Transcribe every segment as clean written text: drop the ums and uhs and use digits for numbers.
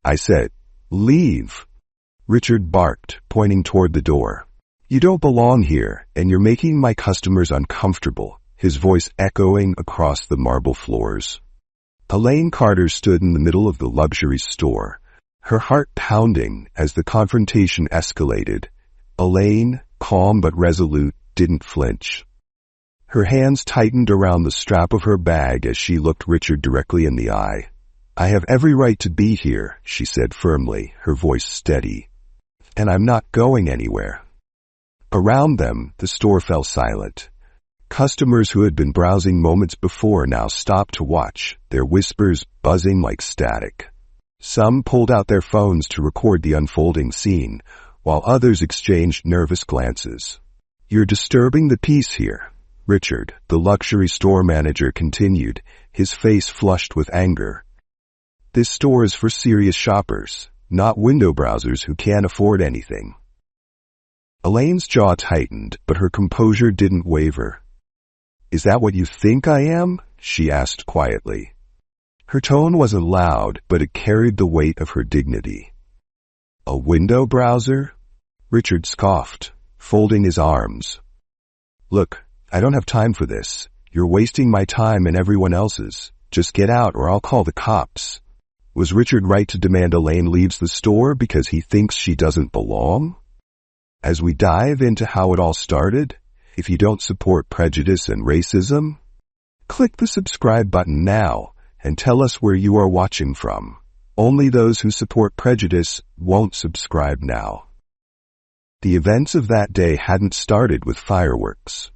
I said. Leave. Richard barked, pointing toward the door. You don't belong here, and you're making my customers uncomfortable, his voice echoing across the marble floors. Elaine Carter stood in the middle of the luxury store, her heart pounding as the confrontation escalated. Elaine, calm but resolute, didn't flinch. Her hands tightened around the strap of her bag as she looked Richard directly in the eye. I have every right to be here, she said firmly, her voice steady. And I'm not going anywhere. Around them, the store fell silent. Customers who had been browsing moments before now stopped to watch, their whispers buzzing like static. Some pulled out their phones to record the unfolding scene, while others exchanged nervous glances. You're disturbing the peace here, Richard, the luxury store manager continued, his face flushed with anger. This store is for serious shoppers, not window browsers who can't afford anything. Elaine's jaw tightened, but her composure didn't waver. Is that what you think I am? She asked quietly. Her tone wasn't loud, but it carried the weight of her dignity. A window browser? Richard scoffed, folding his arms. Look, I don't have time for this. You're wasting my time and everyone else's. Just get out or I'll call the cops. Was Richard right to demand Elaine leaves the store because he thinks she doesn't belong? As we dive into how it all started, if you don't support prejudice and racism, click the subscribe button now and tell us where you are watching from. Only those who support prejudice won't subscribe now. The events of that day hadn't started with fireworks.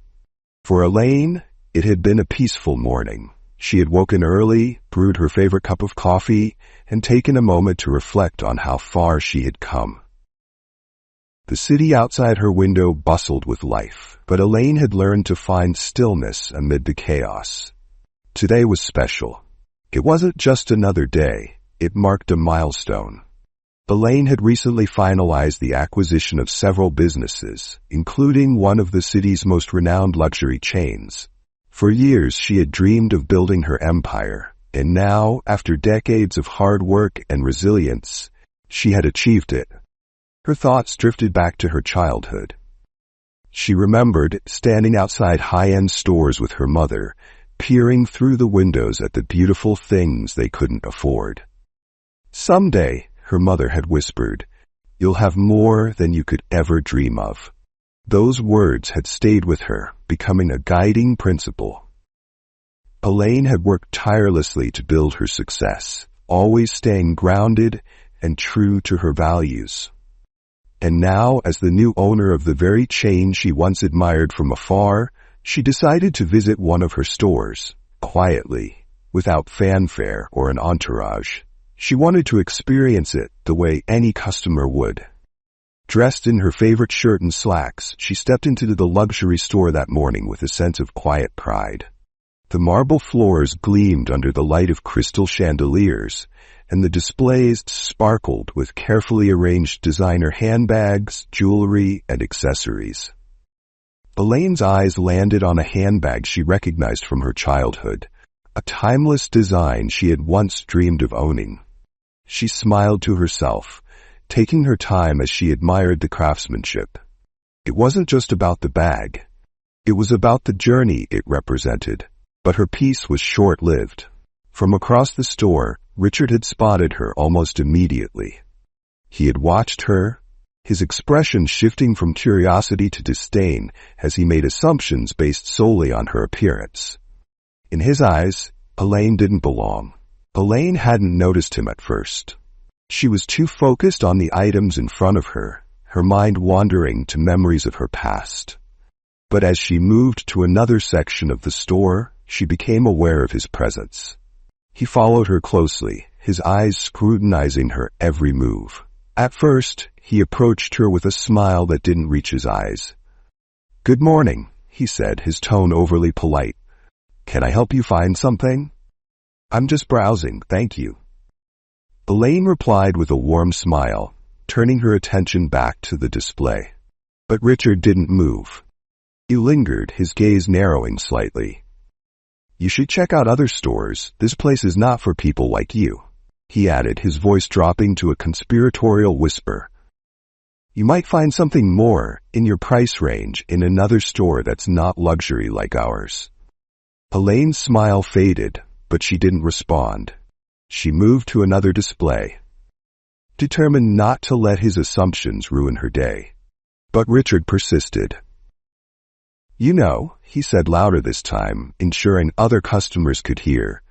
For Elaine, it had been a peaceful morning. She had woken early, brewed her favorite cup of coffee, and taken a moment to reflect on how far she had come. The city outside her window bustled with life, but Elaine had learned to find stillness amid the chaos. Today was special. It wasn't just another day, it marked a milestone. Elaine had recently finalized the acquisition of several businesses, including one of the city's most renowned luxury chains. For years she had dreamed of building her empire, and now, after decades of hard work and resilience, she had achieved it. Her thoughts drifted back to her childhood. She remembered standing outside high-end stores with her mother, peering through the windows at the beautiful things they couldn't afford. Someday, her mother had whispered, you'll have more than you could ever dream of. Those words had stayed with her, becoming a guiding principle. Elaine had worked tirelessly to build her success, always staying grounded and true to her values. And now, as the new owner of the very chain she once admired from afar, she decided to visit one of her stores, quietly, without fanfare or an entourage. She wanted to experience it the way any customer would. Dressed in her favorite shirt and slacks, she stepped into the luxury store that morning with a sense of quiet pride. The marble floors gleamed under the light of crystal chandeliers, and the displays sparkled with carefully arranged designer handbags, jewelry, and accessories. Elaine's eyes landed on a handbag she recognized from her childhood, a timeless design she had once dreamed of owning. She smiled to herself, taking her time as she admired the craftsmanship. It wasn't just about the bag. It was about the journey it represented. But her peace was short-lived. From across the store, Richard had spotted her almost immediately. He had watched her, his expression shifting from curiosity to disdain as he made assumptions based solely on her appearance. In his eyes, Elaine didn't belong. Elaine hadn't noticed him at first. She was too focused on the items in front of her, her mind wandering to memories of her past. But as she moved to another section of the store, she became aware of his presence. He followed her closely, his eyes scrutinizing her every move. At first, he approached her with a smile that didn't reach his eyes. "Good morning," he said, his tone overly polite. "Can I help you find something?" "I'm just browsing, thank you." Elaine replied with a warm smile, turning her attention back to the display. But Richard didn't move. He lingered, his gaze narrowing slightly. "You should check out other stores. This place is not for people like you," he added, his voice dropping to a conspiratorial whisper. You might find something more in your price range in another store that's not luxury like ours. Elaine's smile faded, but she didn't respond. She moved to another display, determined not to let his assumptions ruin her day. But Richard persisted. You know, he said louder this time, ensuring other customers could hear.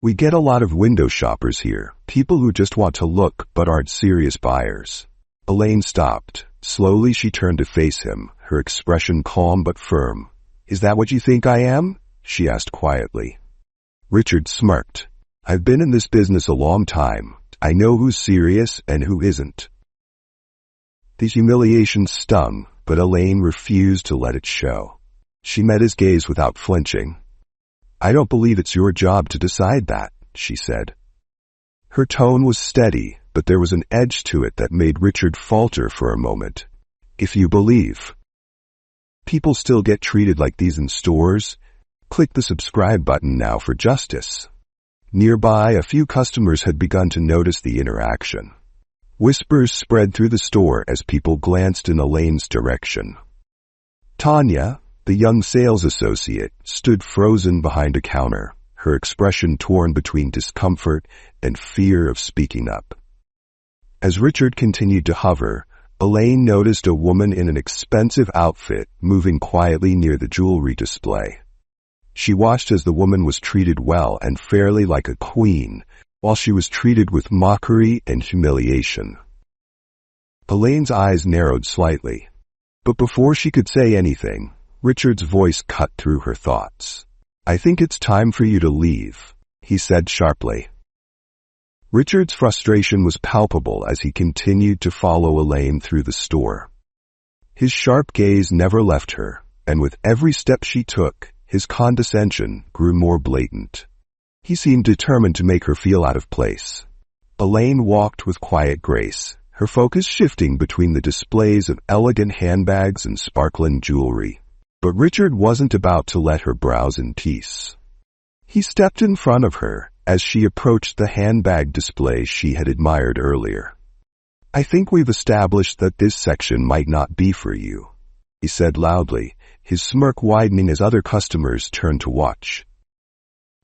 We get a lot of window shoppers here, people who just want to look but aren't serious buyers. Elaine stopped. Slowly she turned to face him, her expression calm but firm. Is that what you think I am? She asked quietly. Richard smirked. I've been in this business a long time. I know who's serious and who isn't. The humiliation stung, but Elaine refused to let it show. She met his gaze without flinching. I don't believe it's your job to decide that, she said. Her tone was steady, but there was an edge to it that made Richard falter for a moment. If you believe people still get treated like these in stores, click the subscribe button now for justice. Nearby, a few customers had begun to notice the interaction. Whispers spread through the store as people glanced in Elaine's direction. Tanya, the young sales associate, stood frozen behind a counter, her expression torn between discomfort and fear of speaking up. As Richard continued to hover, Elaine noticed a woman in an expensive outfit moving quietly near the jewelry display. She watched as the woman was treated well and fairly like a queen, while she was treated with mockery and humiliation. Elaine's eyes narrowed slightly, but before she could say anything, Richard's voice cut through her thoughts. I think it's time for you to leave, he said sharply. Richard's frustration was palpable as he continued to follow Elaine through the store. His sharp gaze never left her, and with every step she took, his condescension grew more blatant. He seemed determined to make her feel out of place. Elaine walked with quiet grace, her focus shifting between the displays of elegant handbags and sparkling jewelry. But Richard wasn't about to let her browse in peace. He stepped in front of her as she approached the handbag display she had admired earlier. I think we've established that this section might not be for you, he said loudly, his smirk widening as other customers turned to watch.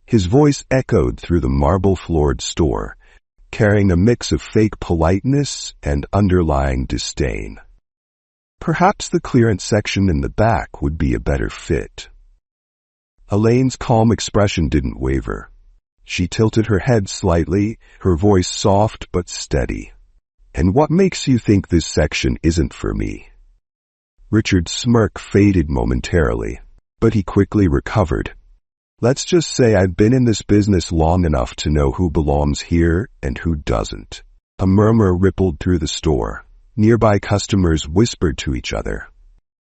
His voice echoed through the marble-floored store, carrying a mix of fake politeness and underlying disdain. Perhaps the clearance section in the back would be a better fit. Elaine's calm expression didn't waver. She tilted her head slightly, her voice soft but steady. And what makes you think this section isn't for me? Richard's smirk faded momentarily, but he quickly recovered. Let's just say I've been in this business long enough to know who belongs here and who doesn't. A murmur rippled through the store. Nearby customers whispered to each other.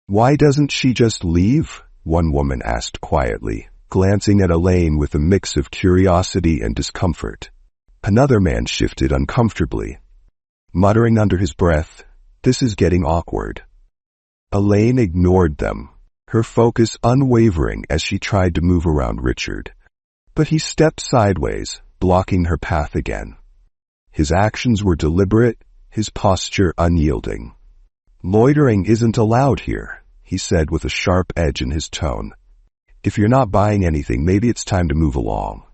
Why doesn't she just leave? One woman asked quietly, glancing at Elaine with a mix of curiosity and discomfort. Another man shifted uncomfortably, muttering under his breath, "This is getting awkward." Elaine ignored them, her focus unwavering as she tried to move around Richard. But he stepped sideways, blocking her path again. His actions were deliberate, his posture unyielding. Loitering isn't allowed here, he said with a sharp edge in his tone. If you're not buying anything, maybe it's time to move along.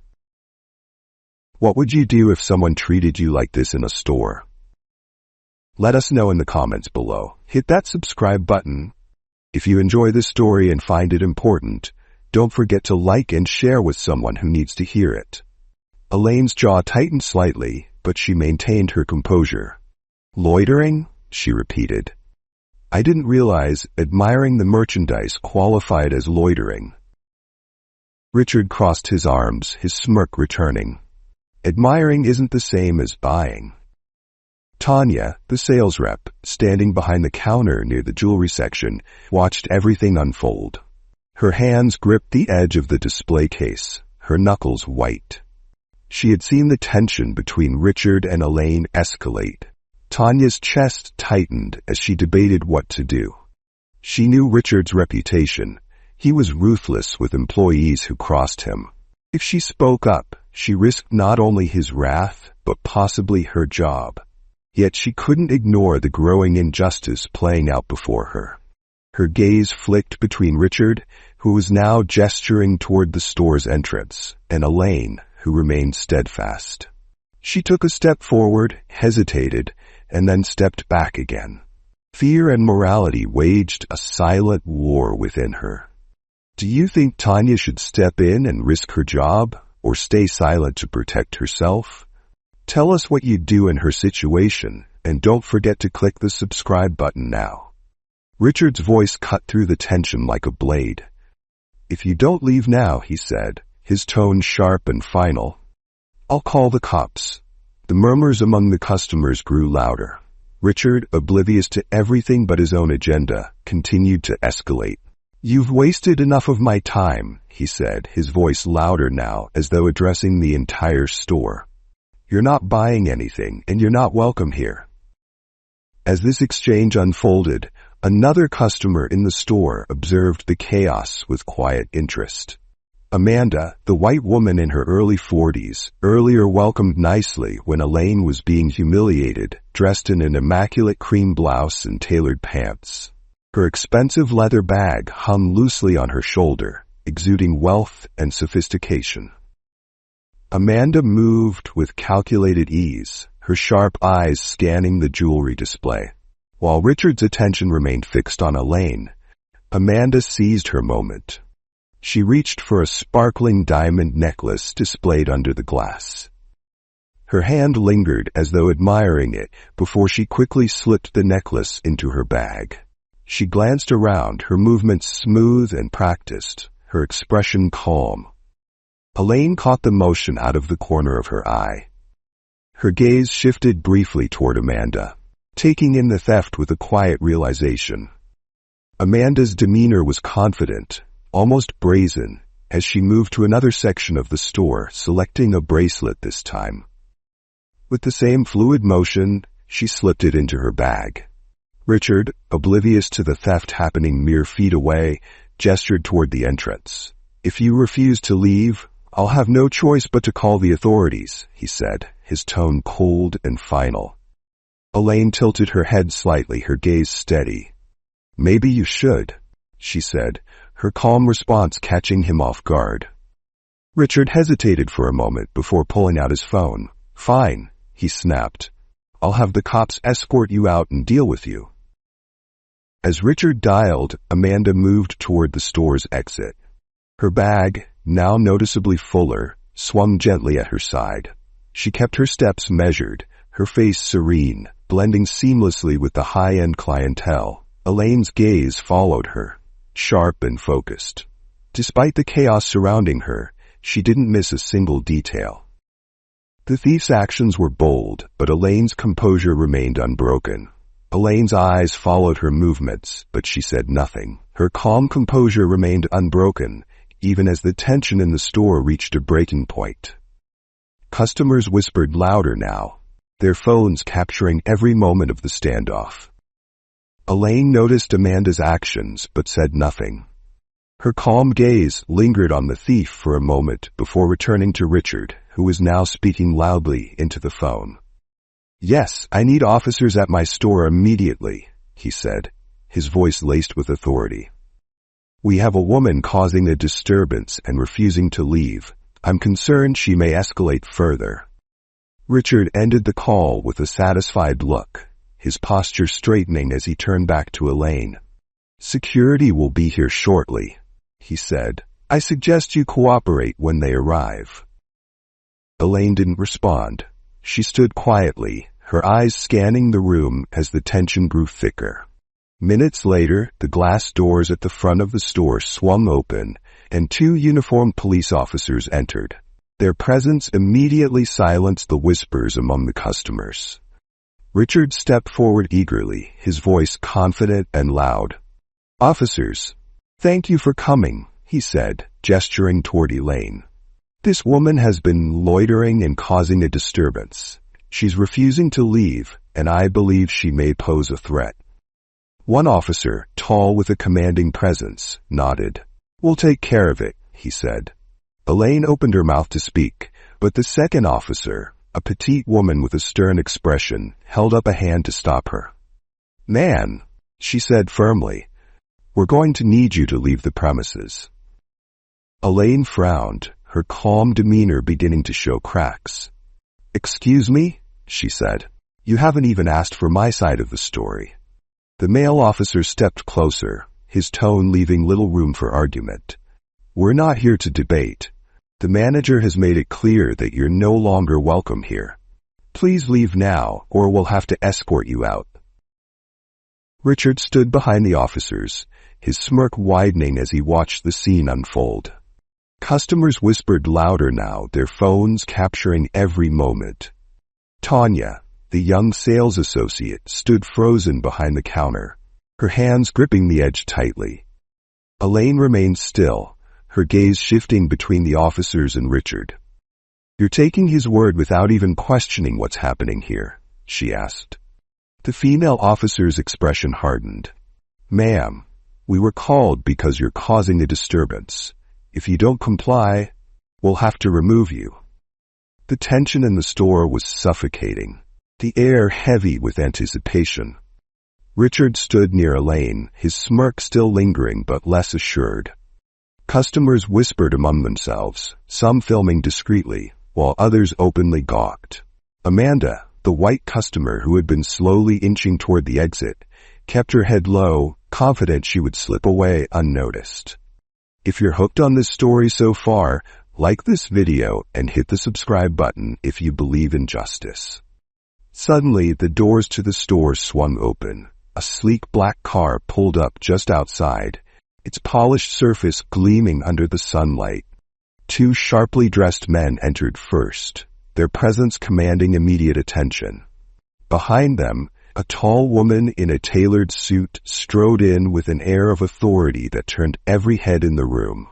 What would you do if someone treated you like this in a store? Let us know in the comments below. Hit that subscribe button. If you enjoy this story and find it important, don't forget to like and share with someone who needs to hear it. Elaine's jaw tightened slightly, but she maintained her composure. Loitering? She repeated. I didn't realize admiring the merchandise qualified as loitering. Richard crossed his arms, his smirk returning. Admiring isn't the same as buying. Tanya, the sales rep, standing behind the counter near the jewelry section, watched everything unfold. Her hands gripped the edge of the display case, her knuckles white. She had seen the tension between Richard and Elaine escalate. Tanya's chest tightened as she debated what to do. She knew Richard's reputation. He was ruthless with employees who crossed him. If she spoke up, she risked not only his wrath, but possibly her job. Yet she couldn't ignore the growing injustice playing out before her. Her gaze flicked between Richard, who was now gesturing toward the store's entrance, and Elaine, who remained steadfast. She took a step forward, hesitated, and then stepped back again. Fear and morality waged a silent war within her. Do you think Tanya should step in and risk her job, or stay silent to protect herself? Tell us what you'd do in her situation, and don't forget to click the subscribe button now. Richard's voice cut through the tension like a blade. If you don't leave now, he said, his tone sharp and final, I'll call the cops. The murmurs among the customers grew louder. Richard, oblivious to everything but his own agenda, continued to escalate. You've wasted enough of my time, he said, his voice louder now as though addressing the entire store. You're not buying anything, and you're not welcome here. As this exchange unfolded, another customer in the store observed the chaos with quiet interest. Amanda, the white woman in her early 40s, earlier welcomed nicely when Elaine was being humiliated, dressed in an immaculate cream blouse and tailored pants. Her expensive leather bag hung loosely on her shoulder, exuding wealth and sophistication. Amanda moved with calculated ease, her sharp eyes scanning the jewelry display. While Richard's attention remained fixed on Elaine, Amanda seized her moment. She reached for a sparkling diamond necklace displayed under the glass. Her hand lingered as though admiring it before she quickly slipped the necklace into her bag. She glanced around, her movements smooth and practiced, her expression calm. Elaine caught the motion out of the corner of her eye. Her gaze shifted briefly toward Amanda, taking in the theft with a quiet realization. Amanda's demeanor was confident, almost brazen, as she moved to another section of the store, selecting a bracelet this time. With the same fluid motion, she slipped it into her bag. Richard, oblivious to the theft happening mere feet away, gestured toward the entrance. If you refuse to leave, I'll have no choice but to call the authorities, he said, his tone cold and final. Elaine tilted her head slightly, her gaze steady. Maybe you should, she said, her calm response catching him off guard. Richard hesitated for a moment before pulling out his phone. Fine, he snapped. I'll have the cops escort you out and deal with you. As Richard dialed, Amanda moved toward the store's exit. Her bag, now noticeably fuller, swung gently at her side. She kept her steps measured, her face serene, blending seamlessly with the high-end clientele. Elaine's gaze followed her, sharp and focused. Despite the chaos surrounding her, she didn't miss a single detail. The thief's actions were bold, but Elaine's composure remained unbroken. Elaine's eyes followed her movements, but she said nothing. Her calm composure remained unbroken, even as the tension in the store reached a breaking point. Customers whispered louder now, their phones capturing every moment of the standoff. Elaine noticed Amanda's actions, but said nothing. Her calm gaze lingered on the thief for a moment before returning to Richard, who was now speaking loudly into the phone. Yes, I need officers at my store immediately, he said, his voice laced with authority. We have a woman causing a disturbance and refusing to leave. I'm concerned she may escalate further. Richard ended the call with a satisfied look, his posture straightening as he turned back to Elaine. Security will be here shortly, he said. I suggest you cooperate when they arrive. Elaine didn't respond. She stood quietly, her eyes scanning the room as the tension grew thicker. Minutes later, the glass doors at the front of the store swung open, and 2 uniformed police officers entered. Their presence immediately silenced the whispers among the customers. Richard stepped forward eagerly, his voice confident and loud. Officers, thank you for coming, he said, gesturing toward Elaine. This woman has been loitering and causing a disturbance. She's refusing to leave, and I believe she may pose a threat. One officer, tall with a commanding presence, nodded. We'll take care of it, he said. Elaine opened her mouth to speak, but the second officer, a petite woman with a stern expression, held up a hand to stop her. "Man," she said firmly, "we're going to need you to leave the premises." Elaine frowned, her calm demeanor beginning to show cracks. "Excuse me?" she said. "You haven't even asked for my side of the story." The male officer stepped closer, his tone leaving little room for argument. "We're not here to debate. The manager has made it clear that you're no longer welcome here. Please leave now, or we'll have to escort you out." Richard stood behind the officers, his smirk widening as he watched the scene unfold. Customers whispered louder now, their phones capturing every moment. Tanya, the young sales associate, stood frozen behind the counter, her hands gripping the edge tightly. Elaine remained still, her gaze shifting between the officers and Richard. "You're taking his word without even questioning what's happening here?" she asked. The female officer's expression hardened. "Ma'am, we were called because you're causing a disturbance. If you don't comply, we'll have to remove you." The tension in the store was suffocating, the air heavy with anticipation. Richard stood near Elaine, his smirk still lingering but less assured. Customers whispered among themselves, some filming discreetly, while others openly gawked. Amanda, the white customer who had been slowly inching toward the exit, kept her head low, confident she would slip away unnoticed. If you're hooked on this story so far, like this video and hit the subscribe button if you believe in justice. Suddenly, the doors to the store swung open. A sleek black car pulled up just outside, its polished surface gleaming under the sunlight. Two sharply dressed men entered first, their presence commanding immediate attention. Behind them, a tall woman in a tailored suit strode in with an air of authority that turned every head in the room.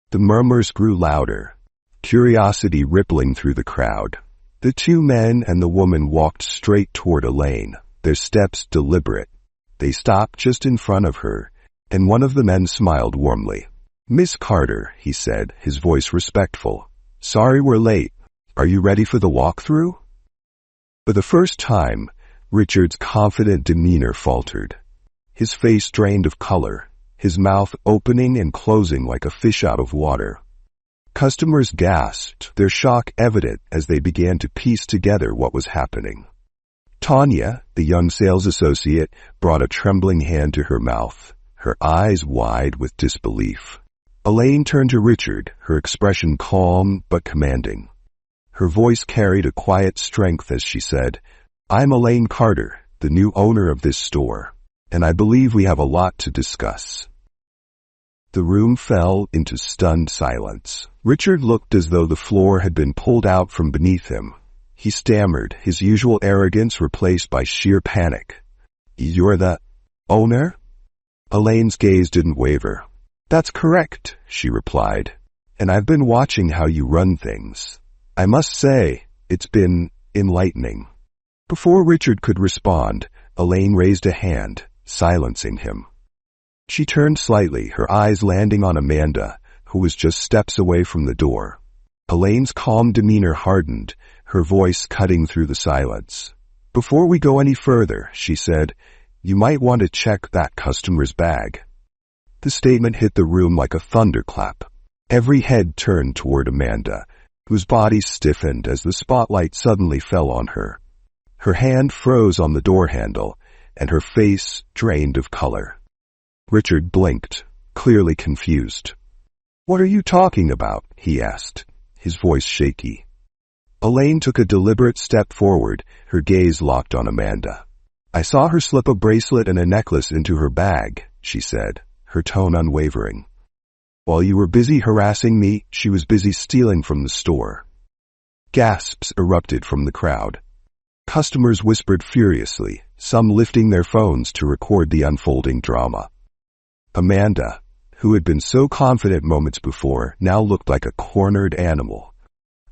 The murmurs grew louder, curiosity rippling through the crowd. The two men and the woman walked straight toward Elaine, their steps deliberate. They stopped just in front of her, and one of the men smiled warmly. "Miss Carter," he said, his voice respectful. "Sorry we're late. Are you ready for the walkthrough?" For the first time, Richard's confident demeanor faltered. His face drained of color, his mouth opening and closing like a fish out of water. Customers gasped, their shock evident as they began to piece together what was happening. Tanya, the young sales associate, brought a trembling hand to her mouth, her eyes wide with disbelief. Elaine turned to Richard, her expression calm but commanding. Her voice carried a quiet strength as she said, "I'm Elaine Carter, the new owner of this store, and I believe we have a lot to discuss." The room fell into stunned silence. Richard looked as though the floor had been pulled out from beneath him. He stammered, his usual arrogance replaced by sheer panic. "You're the owner?" Elaine's gaze didn't waver. "That's correct," she replied, "and I've been watching how you run things. I must say, it's been enlightening." Before Richard could respond, Elaine raised a hand, silencing him. She turned slightly, her eyes landing on Amanda, who was just steps away from the door. Elaine's calm demeanor hardened, her voice cutting through the silence. "Before we go any further," she said, "you might want to check that customer's bag." The statement hit the room like a thunderclap. Every head turned toward Amanda, whose body stiffened as the spotlight suddenly fell on her. Her hand froze on the door handle, and her face drained of color. Richard blinked, clearly confused. "What are you talking about?" he asked, his voice shaky. Elaine took a deliberate step forward, her gaze locked on Amanda. "I saw her slip a bracelet and a necklace into her bag," she said, her tone unwavering. "While you were busy harassing me, she was busy stealing from the store." Gasps erupted from the crowd. Customers whispered furiously, some lifting their phones to record the unfolding drama. Amanda, who had been so confident moments before, now looked like a cornered animal.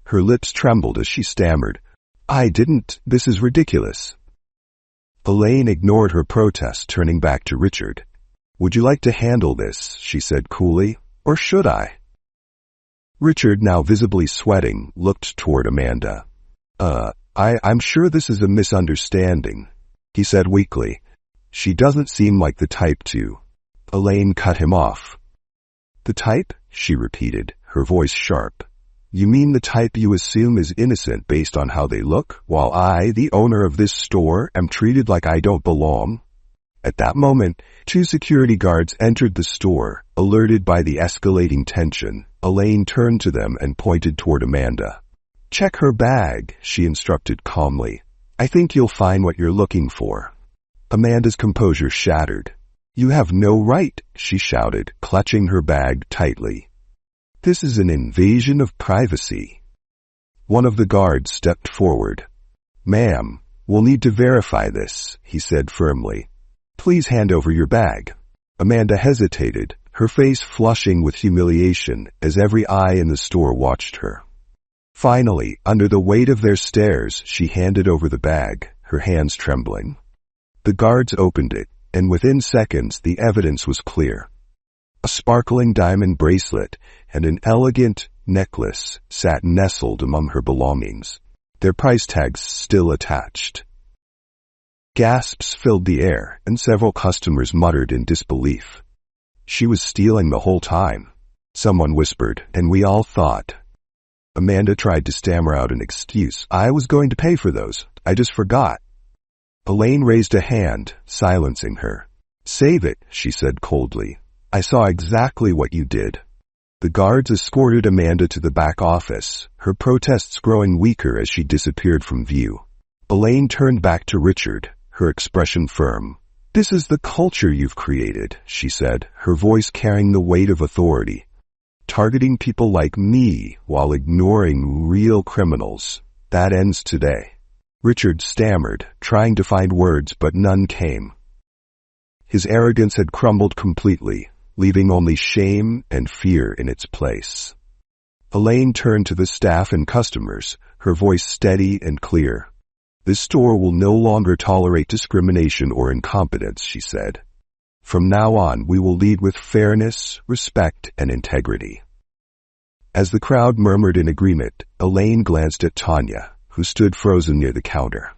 Her lips trembled as she stammered, "I didn't, this is ridiculous." Elaine ignored her protest, turning back to Richard. "Would you like to handle this?" she said coolly, "or should I?" Richard, now visibly sweating, looked toward Amanda. I'm sure this is a misunderstanding, he said weakly. She doesn't seem like the type to. Elaine cut him off. The type? She repeated, her voice sharp. You mean the type you assume is innocent based on how they look, while I, the owner of this store, am treated like I don't belong? At that moment, 2 security guards entered the store, alerted by the escalating tension. Elaine turned to them and pointed toward Amanda. Check her bag, she instructed calmly. I think you'll find what you're looking for. Amanda's composure shattered. You have no right, she shouted, clutching her bag tightly. This is an invasion of privacy. One of the guards stepped forward. Ma'am, we'll need to verify this, he said firmly. Please hand over your bag. Amanda hesitated, her face flushing with humiliation as every eye in the store watched her. Finally, under the weight of their stares, she handed over the bag, her hands trembling. The guards opened it, and within seconds the evidence was clear. A sparkling diamond bracelet and an elegant necklace sat nestled among her belongings, their price tags still attached. Gasps filled the air, and several customers muttered in disbelief. She was stealing the whole time, someone whispered, and we all thought. Amanda tried to stammer out an excuse. I was going to pay for those. I just forgot. Elaine raised a hand, silencing her. Save it, she said coldly. I saw exactly what you did. The guards escorted Amanda to the back office, her protests growing weaker as she disappeared from view. Elaine turned back to Richard, her expression firm. This is the culture you've created, she said, her voice carrying the weight of authority. Targeting people like me while ignoring real criminals. That ends today. Richard stammered, trying to find words, but none came. His arrogance had crumbled completely, leaving only shame and fear in its place. Elaine turned to the staff and customers, her voice steady and clear. This store will no longer tolerate discrimination or incompetence, she said. From now on, we will lead with fairness, respect, and integrity. As the crowd murmured in agreement, Elaine glanced at Tanya, who stood frozen near the counter.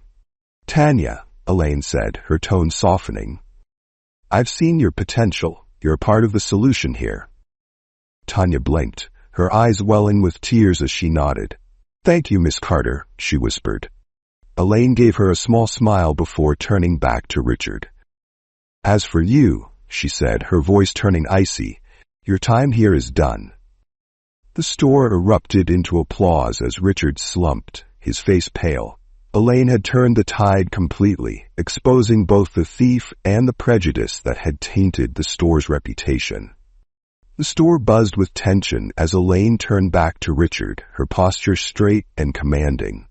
Tanya, Elaine said, her tone softening. I've seen your potential. You're a part of the solution here. Tanya blinked, her eyes welling with tears as she nodded. Thank you, Miss Carter, she whispered. Elaine gave her a small smile before turning back to Richard. As for you, she said, her voice turning icy, your time here is done. The store erupted into applause as Richard slumped, his face pale. Elaine had turned the tide completely, exposing both the thief and the prejudice that had tainted the store's reputation. The store buzzed with tension as Elaine turned back to Richard, her posture straight and commanding.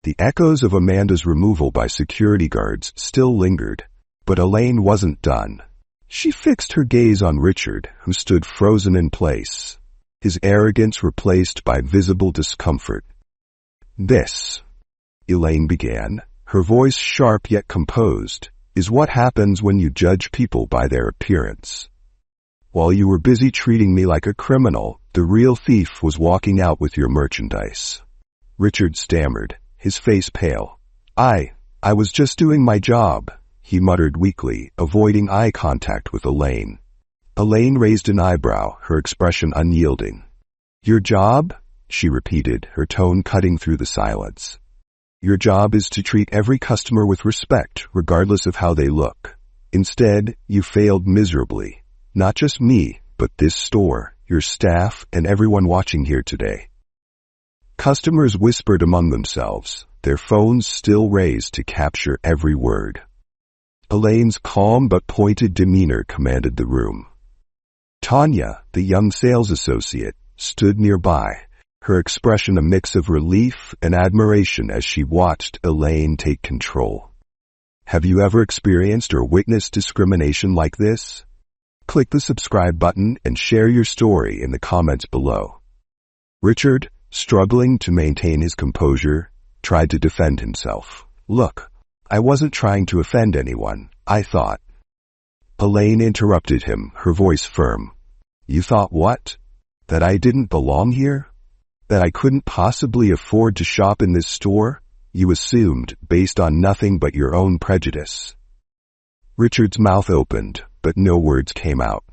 The echoes of Amanda's removal by security guards still lingered, but Elaine wasn't done. She fixed her gaze on Richard, who stood frozen in place, his arrogance replaced by visible discomfort. This, Elaine began, her voice sharp yet composed, is what happens when you judge people by their appearance. While you were busy treating me like a criminal, the real thief was walking out with your merchandise. Richard stammered, his face pale. I was just doing my job, he muttered weakly, avoiding eye contact with Elaine. Elaine raised an eyebrow, her expression unyielding. Your job? She repeated, her tone cutting through the silence. Your job is to treat every customer with respect, regardless of how they look. Instead, you failed miserably. Not just me, but this store, your staff, and everyone watching here today. Customers whispered among themselves, their phones still raised to capture every word. Elaine's calm but pointed demeanor commanded the room. Tanya, the young sales associate, stood nearby, her expression a mix of relief and admiration as she watched Elaine take control. Have you ever experienced or witnessed discrimination like this? Click the subscribe button and share your story in the comments below. Richard, struggling to maintain his composure, tried to defend himself. Look, I wasn't trying to offend anyone, I thought. Elaine interrupted him, her voice firm. You thought what? That I didn't belong here? That I couldn't possibly afford to shop in this store? You assumed, based on nothing but your own prejudice. Richard's mouth opened, but no words came out.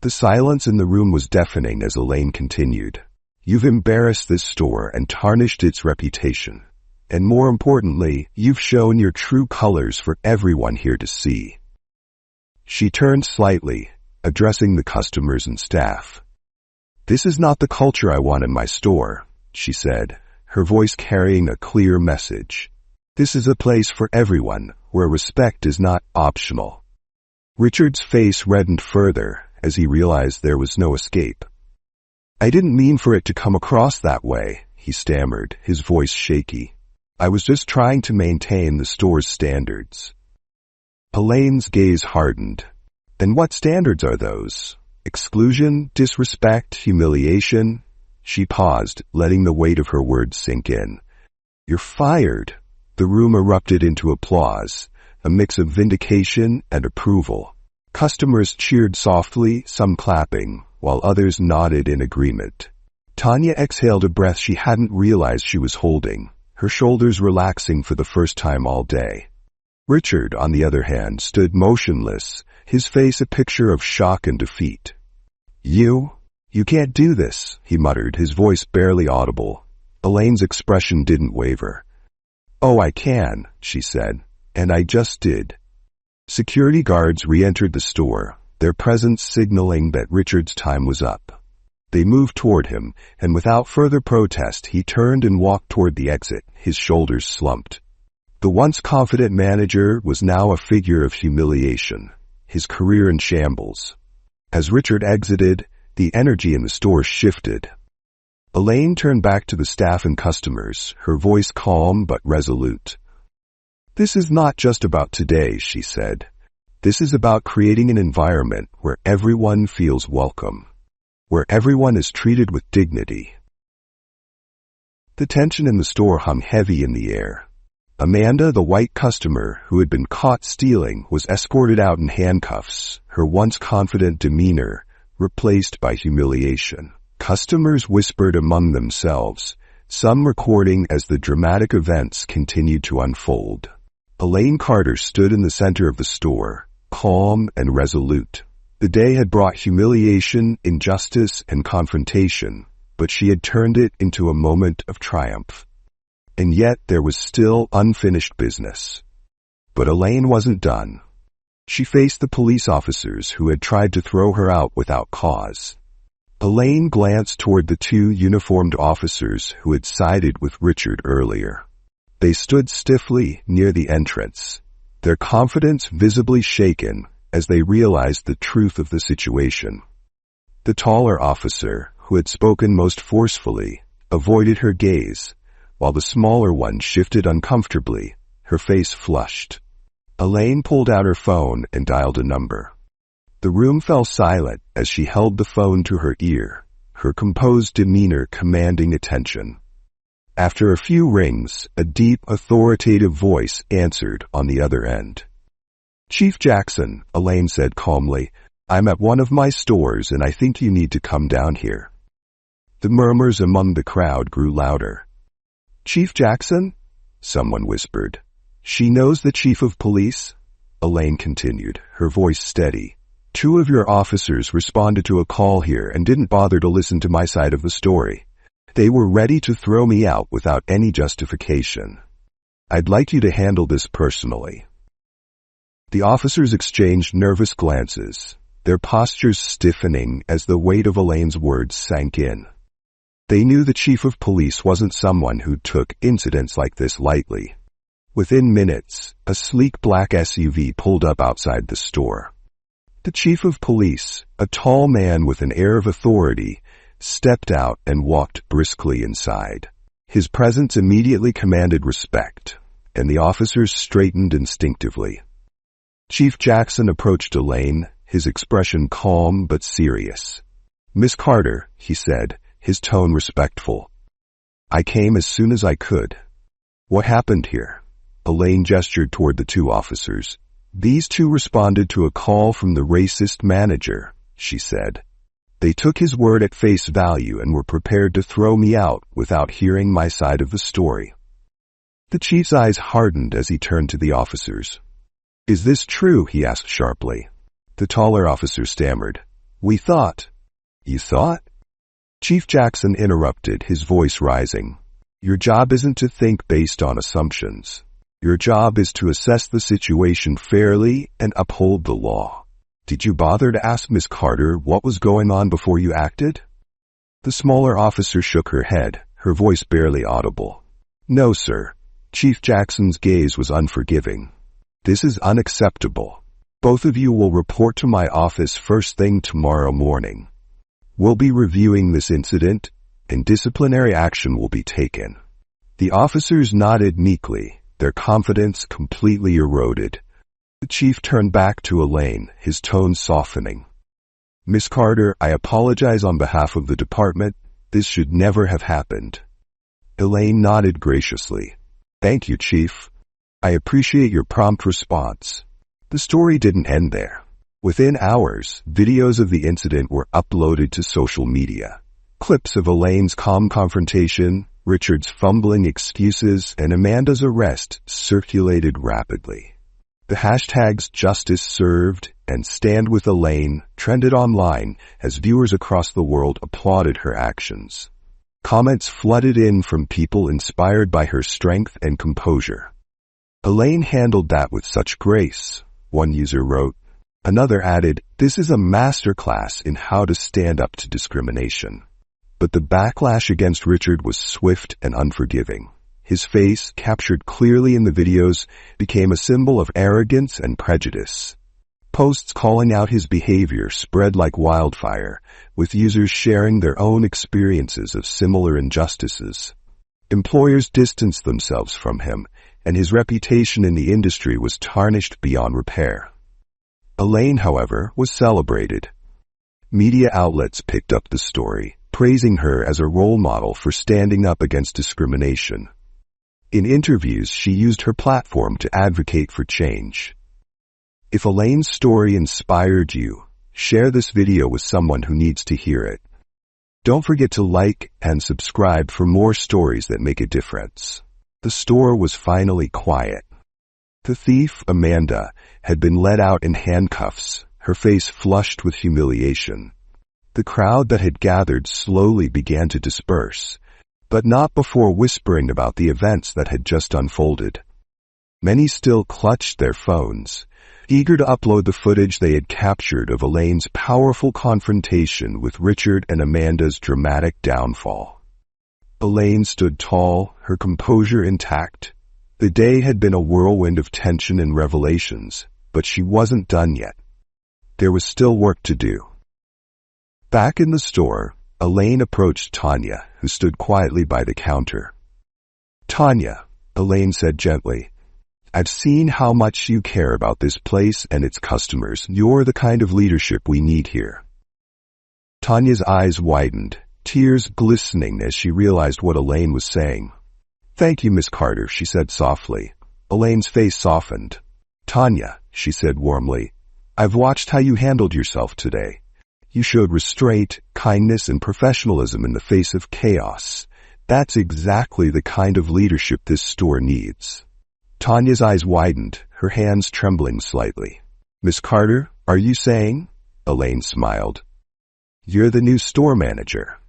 The silence in the room was deafening as Elaine continued. You've embarrassed this store and tarnished its reputation. And more importantly, you've shown your true colors for everyone here to see. She turned slightly, addressing the customers and staff. This is not the culture I want in my store, she said, her voice carrying a clear message. This is a place for everyone, where respect is not optional. Richard's face reddened further as he realized there was no escape. I didn't mean for it to come across that way, he stammered, his voice shaky. I was just trying to maintain the store's standards. Elaine's gaze hardened. Then what standards are those? Exclusion, disrespect, humiliation? She paused, letting the weight of her words sink in. You're fired. The room erupted into applause, a mix of vindication and approval. Customers cheered softly, some clapping, while others nodded in agreement. Tanya exhaled a breath she hadn't realized she was holding, her shoulders relaxing for the first time all day. Richard, on the other hand, stood motionless, his face a picture of shock and defeat. You can't do this, he muttered, his voice barely audible. Elaine's expression didn't waver. Oh, I can, she said, and I just did. Security guards re-entered the store, their presence signaling that Richard's time was up. They moved toward him, and without further protest he turned and walked toward the exit, his shoulders slumped. The once confident manager was now a figure of humiliation, his career in shambles. As Richard exited, the energy in the store shifted. Elaine turned back to the staff and customers, her voice calm but resolute. This is not just about today, she said. This is about creating an environment where everyone feels welcome, where everyone is treated with dignity. The tension in the store hung heavy in the air. Amanda, the white customer who had been caught stealing, was escorted out in handcuffs, her once confident demeanor replaced by humiliation. Customers whispered among themselves, some recording as the dramatic events continued to unfold. Elaine Carter stood in the center of the store, calm and resolute. The day had brought humiliation, injustice, and confrontation, but she had turned it into a moment of triumph. And yet there was still unfinished business. But Elaine wasn't done. She faced the police officers who had tried to throw her out without cause. Elaine glanced toward the two uniformed officers who had sided with Richard earlier. They stood stiffly near the entrance, their confidence visibly shaken as they realized the truth of the situation. The taller officer, who had spoken most forcefully, avoided her gaze, while the smaller one shifted uncomfortably, her face flushed. Elaine pulled out her phone and dialed a number. The room fell silent as she held the phone to her ear, her composed demeanor commanding attention. After a few rings, a deep, authoritative voice answered on the other end. Chief Jackson, Elaine said calmly, I'm at one of my stores and I think you need to come down here. The murmurs among the crowd grew louder. Chief Jackson? Someone whispered. She knows the chief of police? Elaine continued, her voice steady. 2 of your officers responded to a call here and didn't bother to listen to my side of the story. They were ready to throw me out without any justification. I'd like you to handle this personally. The officers exchanged nervous glances, their postures stiffening as the weight of Elaine's words sank in. They knew the chief of police wasn't someone who took incidents like this lightly. Within minutes, a sleek black SUV pulled up outside the store. The chief of police, a tall man with an air of authority, stepped out and walked briskly inside. His presence immediately commanded respect, and the officers straightened instinctively. Chief Jackson approached Elaine, his expression calm but serious. Miss Carter, he said, his tone respectful. I came as soon as I could. What happened here? Elaine gestured toward the 2 officers. These 2 responded to a call from the racist manager, she said. They took his word at face value and were prepared to throw me out without hearing my side of the story. The chief's eyes hardened as he turned to the officers. "Is this true?" he asked sharply. The taller officer stammered. "We thought." "You thought?" Chief Jackson interrupted, his voice rising. "Your job isn't to think based on assumptions. Your job is to assess the situation fairly and uphold the law. Did you bother to ask Miss Carter what was going on before you acted?" The smaller officer shook her head, her voice barely audible. "No, sir." Chief Jackson's gaze was unforgiving. "This is unacceptable. Both of you will report to my office first thing tomorrow morning. We'll be reviewing this incident, and disciplinary action will be taken." The officers nodded meekly, their confidence completely eroded. The chief turned back to Elaine, his tone softening. "Miss Carter, I apologize on behalf of the department. This should never have happened." Elaine nodded graciously. "Thank you, Chief. I appreciate your prompt response." The story didn't end there. Within hours, videos of the incident were uploaded to social media. Clips of Elaine's calm confrontation, Richard's fumbling excuses, and Amanda's arrest circulated rapidly. The hashtags Justice Served and Stand with Elaine trended online as viewers across the world applauded her actions. Comments flooded in from people inspired by her strength and composure. "Elaine handled that with such grace," one user wrote. Another added, "This is a masterclass in how to stand up to discrimination." But the backlash against Richard was swift and unforgiving. His face, captured clearly in the videos, became a symbol of arrogance and prejudice. Posts calling out his behavior spread like wildfire, with users sharing their own experiences of similar injustices. Employers distanced themselves from him, and his reputation in the industry was tarnished beyond repair. Elaine, however, was celebrated. Media outlets picked up the story, praising her as a role model for standing up against discrimination. In interviews, she used her platform to advocate for change. If Elaine's story inspired you, share this video with someone who needs to hear it. Don't forget to like and subscribe for more stories that make a difference. The store was finally quiet. The thief, Amanda, had been led out in handcuffs, her face flushed with humiliation. The crowd that had gathered slowly began to disperse, but not before whispering about the events that had just unfolded. Many still clutched their phones, eager to upload the footage they had captured of Elaine's powerful confrontation with Richard and Amanda's dramatic downfall. Elaine stood tall, her composure intact. The day had been a whirlwind of tension and revelations, but she wasn't done yet. There was still work to do. Back in the store, Elaine approached Tanya, who stood quietly by the counter. "Tanya," Elaine said gently, "I've seen how much you care about this place and its customers. You're the kind of leadership we need here." Tanya's eyes widened, tears glistening as she realized what Elaine was saying. "Thank you, Miss Carter," she said softly. Elaine's face softened. "Tanya," she said warmly, "I've watched how you handled yourself today. You showed restraint, kindness, and professionalism in the face of chaos. That's exactly the kind of leadership this store needs." Tanya's eyes widened, her hands trembling slightly. "Miss Carter, are you saying?" Elaine smiled. "You're the new store manager."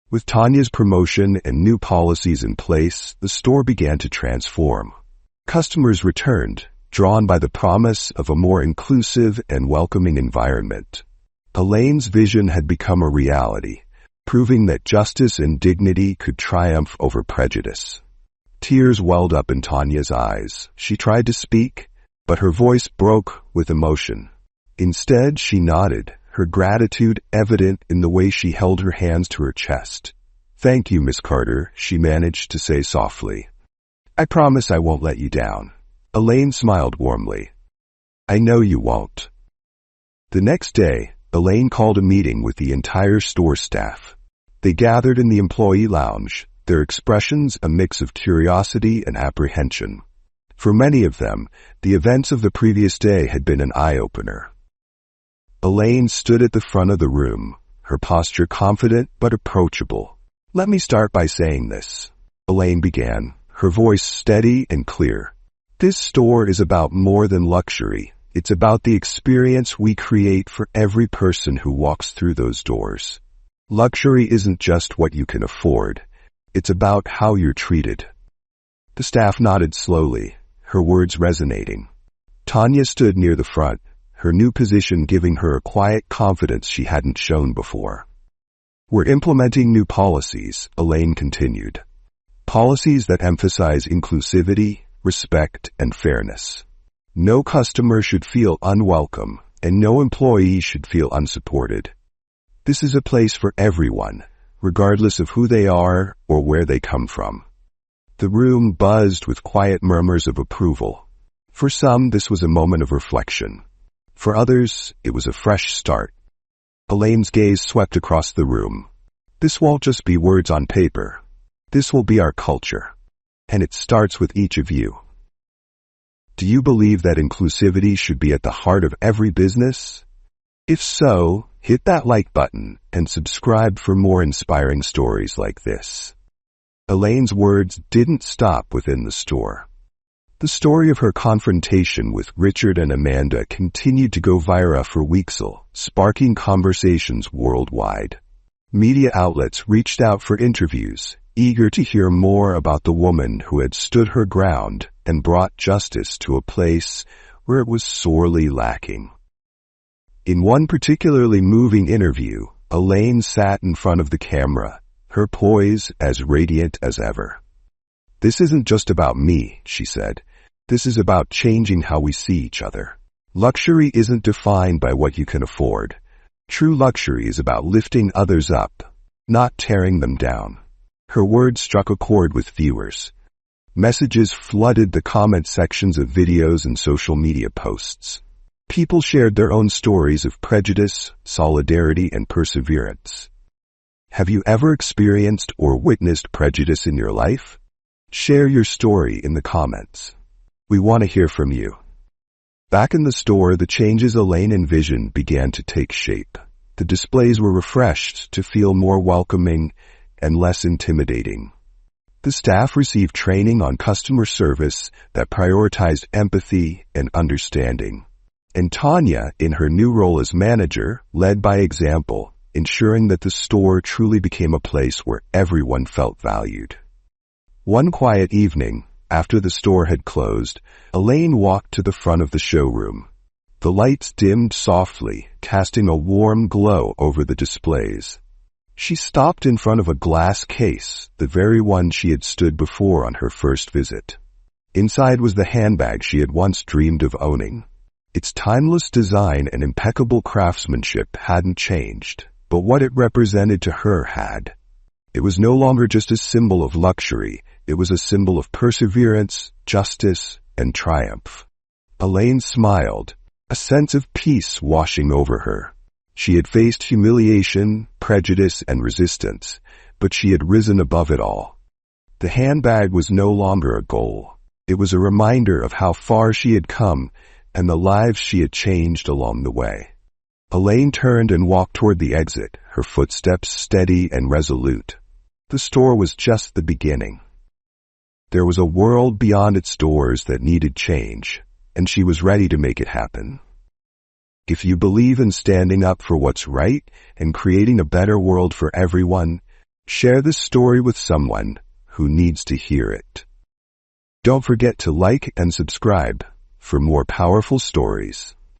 With Tanya's promotion and new policies in place, the store began to transform. Customers returned, drawn by the promise of a more inclusive and welcoming environment. Elaine's vision had become a reality, proving that justice and dignity could triumph over prejudice. Tears welled up in Tanya's eyes. She tried to speak, but her voice broke with emotion. Instead, she nodded, her gratitude evident in the way she held her hands to her chest. "Thank you, Miss Carter," she managed to say softly. "I promise I won't let you down." Elaine smiled warmly. "I know you won't." The next day, Elaine called a meeting with the entire store staff. They gathered in the employee lounge, their expressions a mix of curiosity and apprehension. For many of them, the events of the previous day had been an eye-opener. Elaine stood at the front of the room, her posture confident but approachable. "Let me start by saying this," Elaine began, her voice steady and clear. "This store is about more than luxury. It's about the experience we create for every person who walks through those doors. Luxury isn't just what you can afford. It's about how you're treated." The staff nodded slowly, her words resonating. Tanya stood near the front, her new position giving her a quiet confidence she hadn't shown before. "We're implementing new policies," Elaine continued. "Policies that emphasize inclusivity, respect, and fairness. No customer should feel unwelcome, and no employee should feel unsupported. This is a place for everyone, regardless of who they are or where they come from." The room buzzed with quiet murmurs of approval. For some, this was a moment of reflection. For others, it was a fresh start. Elaine's gaze swept across the room. "This won't just be words on paper. This will be our culture. And it starts with each of you. Do you believe that inclusivity should be at the heart of every business? If so, hit that like button and subscribe for more inspiring stories like this." Elaine's words didn't stop within the store. The story of her confrontation with Richard and Amanda continued to go viral for weeks, sparking conversations worldwide. Media outlets reached out for interviews, eager to hear more about the woman who had stood her ground and brought justice to a place where it was sorely lacking. In one particularly moving interview, Elaine sat in front of the camera, her poise as radiant as ever. "This isn't just about me," she said. "This is about changing how we see each other. Luxury isn't defined by what you can afford. True luxury is about lifting others up, not tearing them down." Her words struck a chord with viewers. Messages flooded the comment sections of videos and social media posts. People shared their own stories of prejudice, solidarity, and perseverance. Have you ever experienced or witnessed prejudice in your life? Share your story in the comments. We want to hear from you. Back in the store, the changes Elaine envisioned began to take shape. The displays were refreshed to feel more welcoming and less intimidating. The staff received training on customer service that prioritized empathy and understanding. And Tanya, in her new role as manager, led by example, ensuring that the store truly became a place where everyone felt valued. One quiet evening, after the store had closed, Elaine walked to the front of the showroom. The lights dimmed softly, casting a warm glow over the displays. She stopped in front of a glass case, the very one she had stood before on her first visit. Inside was the handbag she had once dreamed of owning. Its timeless design and impeccable craftsmanship hadn't changed, but what it represented to her had. It was no longer just a symbol of luxury, it was a symbol of perseverance, justice, and triumph. Elaine smiled, a sense of peace washing over her. She had faced humiliation, prejudice, and resistance, but she had risen above it all. The handbag was no longer a goal. It was a reminder of how far she had come and the lives she had changed along the way. Elaine turned and walked toward the exit, her footsteps steady and resolute. The store was just the beginning. There was a world beyond its doors that needed change, and she was ready to make it happen. If you believe in standing up for what's right and creating a better world for everyone, share this story with someone who needs to hear it. Don't forget to like and subscribe for more powerful stories.